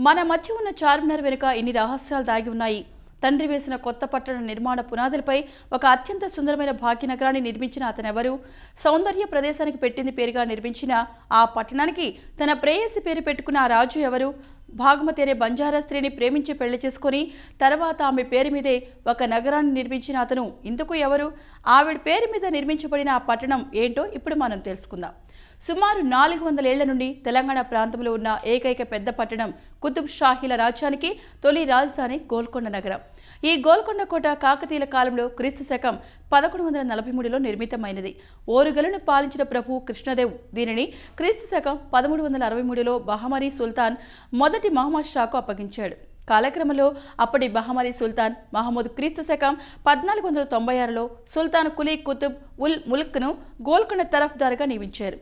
మన మధ్య ఉన్న చార్మినార్ వెనుక ఇన్ని రహస్యాలు దాగి ఉన్నాయి. తండ్రి వేసిన కొత్త పట్టణ నిర్మాణ పునాదులపై ఒక అత్యంత సుందరమైన భాగ్యనగరాన్ని నిర్మించిన అతనెవరు? సౌందర్య ప్రదేశానికి పెట్టింది పేరుగా నిర్మించిన ఆ పట్టణానికి తన ప్రేయసి పేరు పెట్టుకున్న ఆ రాజు ఎవరు? భాగమతి అనే బంజారా స్త్రీని ప్రేమించి పెళ్లి చేసుకుని తర్వాత ఆమె పేరు మీదే ఒక నగరాన్ని నిర్మించిన అతను ఇందుకు ఎవరు? ఆవిడ పేరు మీద నిర్మించబడిన ఆ పట్టణం ఏంటో ఇప్పుడు మనం తెలుసుకుందాం. సుమారు 400 ఏళ్ల నుండి తెలంగాణ ప్రాంతంలో ఉన్న ఏకైక పెద్ద పట్టణం కుతుబ్ షాహీల రాజ్యానికి తొలి రాజధాని గోల్కొండ నగరం. ఈ గోల్కొండ కోట కాకతీయుల కాలంలో క్రీస్తు శకం 1143లో నిర్మితమైనది. ఓరుగలను పాలించిన ప్రభు కృష్ణదేవ్ దీనిని క్రీస్తు శకం 1363లో బహమనీ సుల్తాన్ మొదటి మహమ్మద్ షాకు అప్పగించాడు. కాలక్రమంలో అప్పటి బహమనీ సుల్తాన్ మహమూద్ క్రీస్తు శకం 1496లో సుల్తాన్ కులీ కుతుబ్ ఉల్ ముల్క్ను గోల్కొండ తరఫ్దారుగా నియమించారు.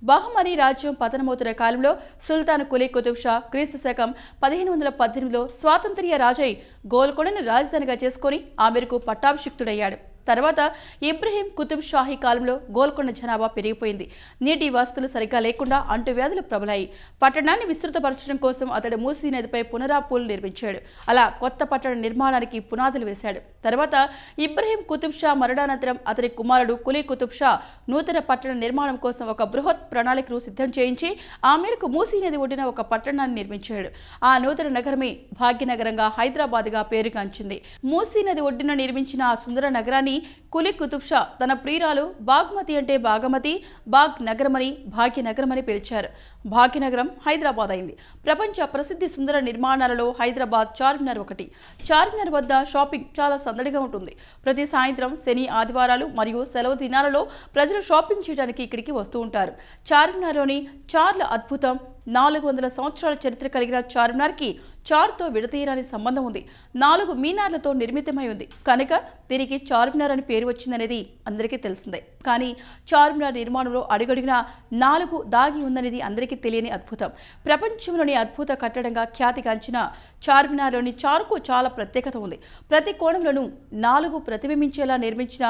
బహమనీ రాజ్యం పతనమవుతున్న కాలంలో సుల్తాన్ కులీ కుతుబ్ షా క్రీస్తు శకం 1518లో స్వాతంత్ర్య రాజై గోల్కొండను రాజధానిగా చేసుకుని ఆ మేరకు పట్టాభిషిక్తుడయ్యాడు. తర్వాత ఇబ్రహీం కుతుబ్ షాహీ కాలంలో గోల్కొండ జనాభా పెరిగిపోయింది. నీటి వసతులు సరిగ్గా లేకుండా అంటువ్యాధులు ప్రబలాయి. పట్టణాన్ని విస్తృతపరచడం కోసం అతడు మూసీ నదిపై పునరాపూలు నిర్మించాడు. అలా కొత్త పట్టణ నిర్మాణానికి పునాదులు వేశాడు. తర్వాత ఇబ్రహీం కుతుబ్ షా మరణానంతరం అతని కుమారుడు కులీ కుతుబ్ షా నూతన పట్టణ నిర్మాణం కోసం ఒక బృహత్ ప్రణాళికను సిద్ధం చేయించి ఆ మేరకు మూసీ నది ఒడ్డున ఒక పట్టణాన్ని నిర్మించాడు. ఆ నూతన నగరమే భాగ్యనగరంగా హైదరాబాద్గా పేరుగాంచింది. మూసీ నది ఒడ్డున నిర్మించిన ఆ సుందర నగరాన్ని కులీ కుతుబ్ షా తన ప్రియురాలు బాగ్మతి అంటే బాగమతి, బాగ్ నగరమని భాగ్యనగరమని పిలిచారు. భాగ్యనగరం హైదరాబాద్ అయింది. ప్రపంచ ప్రసిద్ధి సుందర నిర్మాణాలలో హైదరాబాద్ చార్మినార్ ఒకటి. చార్మినార్ వద్ద షాపింగ్ చాలా సందడిగా ఉంటుంది. ప్రతి సాయంత్రం శని, ఆదివారాలు మరియు సెలవు దినాలలో ప్రజలు షాపింగ్ చేయడానికి ఇక్కడికి వస్తూ ఉంటారు. చార్మినార్లోని చార్ల అద్భుతం 400 సంవత్సరాల చరిత్ర కలిగిన చార్మినార్కి చార్తో విడతీయరాని సంబంధం ఉంది. 4 మీనార్లతో నిర్మితమై ఉంది కనుక దీనికి చార్మినార్ అని పేరు వచ్చిందనేది అందరికీ తెలిసిందే. కానీ చార్మినార్ నిర్మాణంలో అడుగడుగునా 4 దాగి ఉందనేది అందరికీ తెలియని అద్భుతం. ప్రపంచంలోని అద్భుత కట్టడంగా ఖ్యాతిగాంచిన చార్మినార్లోని చార్కు చాలా ప్రత్యేకత ఉంది. ప్రతి కోణంలోనూ 4 ప్రతిబింబించేలా నిర్మించిన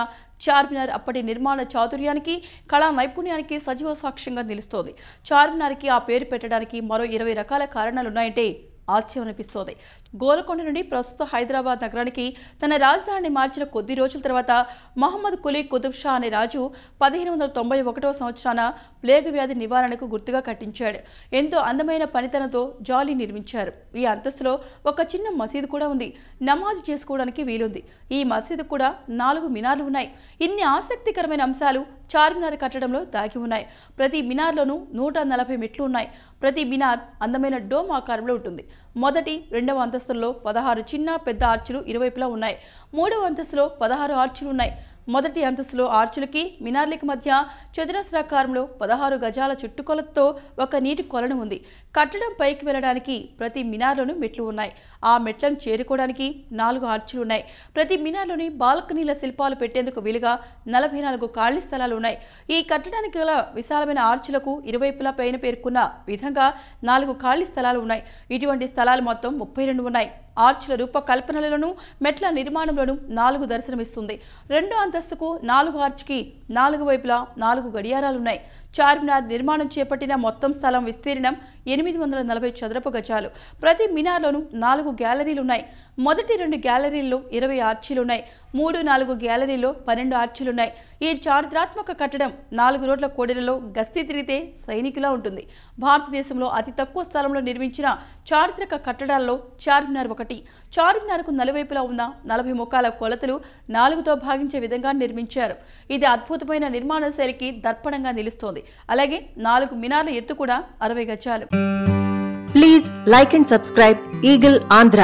చార్మినార్ అప్పటి నిర్మాణ చాతుర్యానికి, కళా నైపుణ్యానికి సజీవ సాక్ష్యంగా నిలుస్తోంది. చార్మినార్కి ఆ పేరు పెట్టడానికి మరో 20 రకాల కారణాలున్నాయంటే ఆశ్చర్యం అనిపిస్తోంది. గోల్కొండ నుండి ప్రస్తుత హైదరాబాద్ నగరానికి తన రాజధానిని మార్చిన కొద్ది రోజుల తర్వాత మహమ్మద్ కులీ కుతుబ్ షా అనే రాజు 1591వ సంవత్సరాన ప్లేగ్ వ్యాధి నివారణకు గుర్తుగా కట్టించాడు. ఎంతో అందమైన పనితనంతో జాలీ నిర్మించారు. ఈ అంతస్తులో ఒక చిన్న మసీదు కూడా ఉంది. నమాజ్ చేసుకోవడానికి వీలుంది. ఈ మసీదు కూడా 4 మినార్లు ఉన్నాయి. ఇన్ని ఆసక్తికరమైన అంశాలు చార్మినార్ కట్టడంలో దాగి ఉన్నాయి. ప్రతి మినార్లోనూ 140 మెట్లు ఉన్నాయి. ప్రతి మినార్ అందమైన డోమ్ ఆకారంలో ఉంటుంది. మొదటి, 2వ అంతస్తుల్లో 16 చిన్న పెద్ద ఆర్చులు ఇరువైపులా ఉన్నాయి. 3వ అంతస్తులో 16 ఆర్చులు ఉన్నాయి. మొదటి అంతస్తులో ఆర్చులకి, మినార్లకి మధ్య చతురస్రాకారంలో 16 గజాల చుట్టుకొలతో ఒక నీటి కొలను ఉంది. కట్టడం పైకి వెళ్ళడానికి ప్రతి మినార్లోనూ మెట్లు ఉన్నాయి. ఆ మెట్లను చేరుకోవడానికి 4 ఆర్చులు ఉన్నాయి. ప్రతి మినార్లోని బాల్కనీల శిల్పాలు పెట్టేందుకు వీలుగా 44 ఖాళీ స్థలాలు ఉన్నాయి. ఈ కట్టడానికి గల విశాలమైన ఆర్చులకు ఇరువైపులా పైన పేర్కొన్న విధంగా 4 ఖాళీ స్థలాలు ఉన్నాయి. ఇటువంటి స్థలాలు మొత్తం 32 ఉన్నాయి. ఆర్చుల రూపకల్పనలోనూ మెట్ల నిర్మాణంలోనూ 4 దర్శనమిస్తుంది. 2వ అంతస్తుకు 4 ఆర్చ్కి 4 వైపులా 4 గడియారాలున్నాయి. చార్మినార్ నిర్మాణం చేపట్టిన మొత్తం స్థలం విస్తీర్ణం 840 చదరపు గజాలు. ప్రతి మినార్లోనూ 4 గ్యాలరీలున్నాయి. మొదటి 2 గ్యాలరీల్లో 20 ఆర్చీలున్నాయి. 3, 4 గ్యాలరీల్లో 12 ఆర్చీలున్నాయి. ఈ చారిత్రాత్మక కట్టడం 4 రోడ్ల కోడెలలో గస్తీ తిరిగితే సైనికులా ఉంటుంది. భారతదేశంలో అతి తక్కువ స్థలంలో నిర్మించిన చారిత్రక కట్టడాల్లో చార్మినార్ ఒకటి. చార్మినార్కు నలువైపులా ఉన్న 40 ముఖాల కొలతలు 4తో భాగించే విధంగా నిర్మించారు. ఇది అద్భుతమైన నిర్మాణ శైలికి దర్పణంగా నిలుస్తోంది. అలాగే 4 మినార్ల ఎత్తు కూడా 60 గజాలు. Please like and subscribe eagle Andhra.